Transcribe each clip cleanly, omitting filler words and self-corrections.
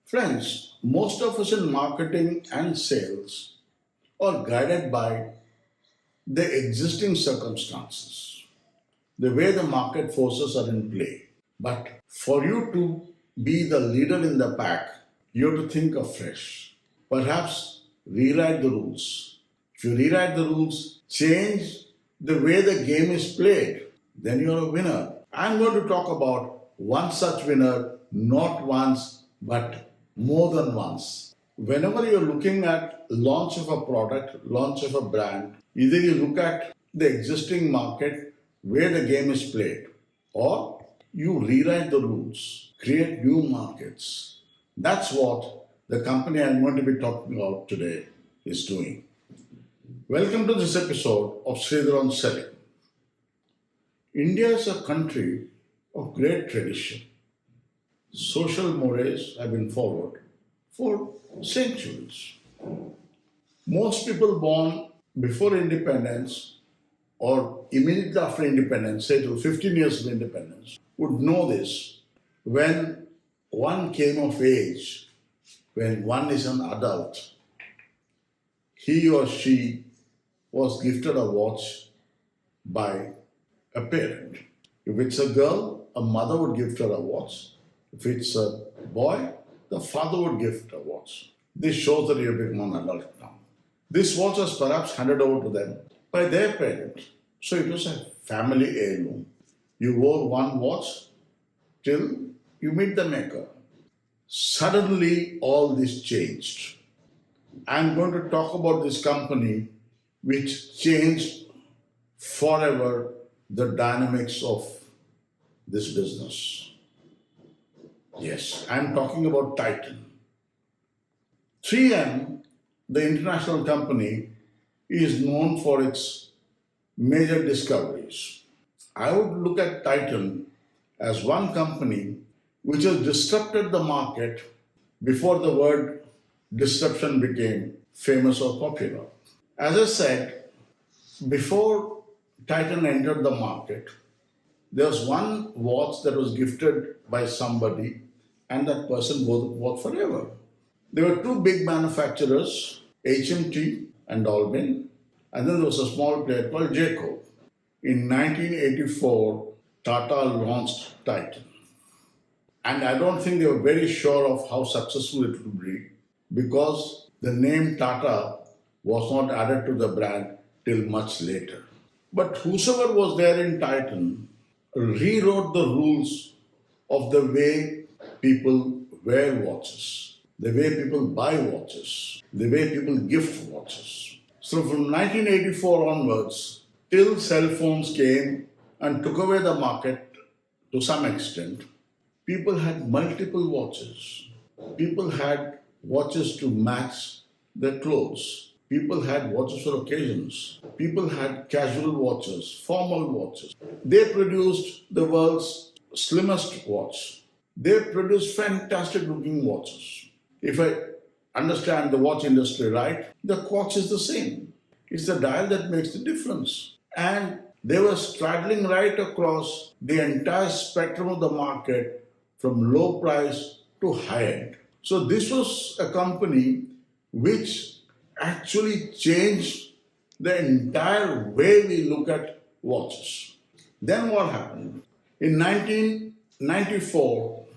Friends, most of us in marketing and sales are guided by the existing circumstances, the way the market forces are in play. But for you to be the leader in the pack, you have to think afresh. Perhaps rewrite the rules. If you rewrite the rules, change the way the game is played, then you're a winner. I'm going to talk about one such winner, not once, but more than once. Whenever you're looking at launch of a product, launch of a brand, either you look at the existing market where the game is played, or you rewrite the rules, create new markets. That's what the company I'm going to be talking about today is doing. Welcome to this episode of Sridhar on Selling. India is a country of great tradition. Social mores have been followed for centuries. Most people born before independence or immediately after independence, say till 15 years of independence, would know this. When one came of age, when one is an adult, he or she was gifted a watch by a parent. If it's a girl, a mother would gift her a watch. If it's a boy, the father would gift a watch. This shows that you've become an adult now. This watch was perhaps handed over to them by their parent. So it was a family heirloom. You wore one watch till you meet the maker. Suddenly, all this changed. I'm going to talk about this company which changed forever the dynamics of this business. Yes, I'm talking about Titan. 3M, the international company, is known for its major discoveries. I would look at Titan as one company which has disrupted the market before the word disruption became famous or popular. As I said, before Titan entered the market, there was one watch that was gifted by somebody and that person wore the watch forever. There were two big manufacturers, HMT and Albin, and then there was a small player called Jayco. In 1984, Tata launched Titan. And I don't think they were very sure of how successful it would be because the name Tata was not added to the brand till much later. But whosoever was there in Titan rewrote the rules of the way people wear watches, the way people buy watches, the way people gift watches. So from 1984 onwards, till cell phones came and took away the market to some extent, people had multiple watches. People had watches to match their clothes. People had watches for occasions. People had casual watches, formal watches. They produced the world's slimmest watch. They produced fantastic looking watches. If I understand the watch industry right, the watch is the same. It's the dial that makes the difference. And they were straddling right across the entire spectrum of the market from low price to high end. So this was a company which actually changed the entire way we look at watches. Then what happened? In 1994,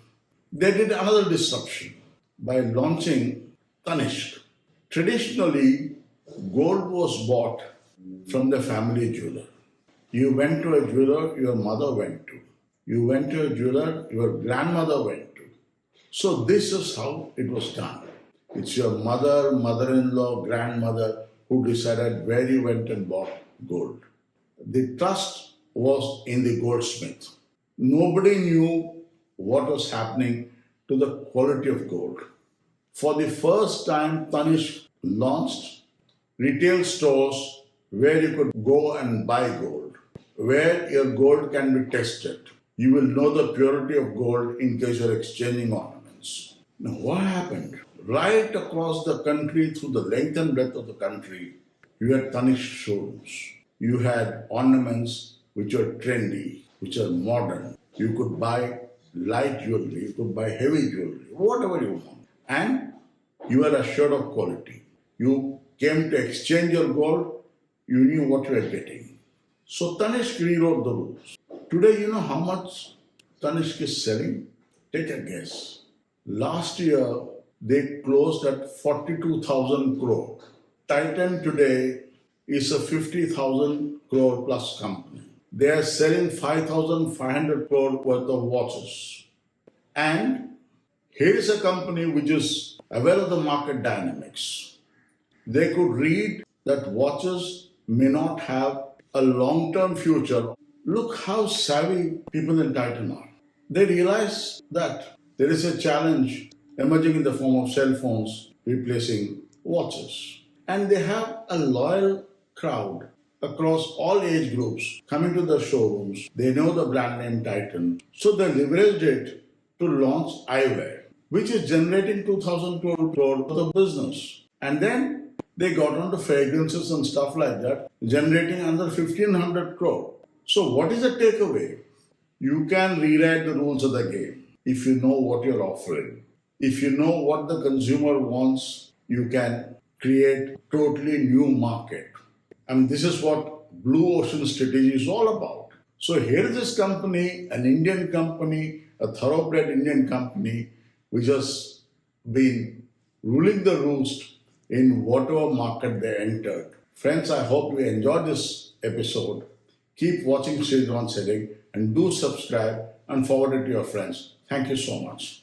they did another disruption by launching Tanishq. Traditionally, gold was bought from the family jeweler. You went to a jeweler, your mother went to. You went to a jeweler, your grandmother went to. So this is how it was done. It's your mother, mother-in-law, grandmother who decided where you went and bought gold. The trust was in the goldsmith. Nobody knew what was happening to the quality of gold. For the first time, Tanishq launched retail stores where you could go and buy gold, where your gold can be tested. You will know the purity of gold in case you're exchanging ornaments. Now, what happened? Right across the country, through the length and breadth of the country, you had Tanishq showrooms. You had ornaments which are trendy, which are modern. You could buy light jewelry, you could buy heavy jewelry, whatever you want. and you were assured of quality. You came to exchange your gold, you knew what you were getting. So Tanishq rewrote the rules. Today, you know how much Tanishq is selling? Take a guess. Last year, they closed at 42,000 crore. Titan today is a 50,000 crore plus company. They are selling 5,500 crore worth of watches. And here is a company which is aware of the market dynamics. They could read that watches may not have a long term future. Look how savvy people in Titan are. They realize that there is a challenge emerging in the form of cell phones replacing watches. And they have a loyal crowd across all age groups coming to the showrooms. They know the brand name Titan. So they leveraged it to launch eyewear, which is generating 2,000 crore worth of business. And then they got onto fragrances and stuff like that, generating another 1,500 crore. So what is the takeaway? You can rewrite the rules of the game if you know what you're offering. If you know what the consumer wants, you can create totally new market. And this is what Blue Ocean strategy is all about. So here is this company, an Indian company, a thoroughbred Indian company, which has been ruling the roost in whatever market they entered. Friends, I hope you enjoyed this episode. Keep watching Sridhar and do subscribe and forward it to your friends. Thank you so much.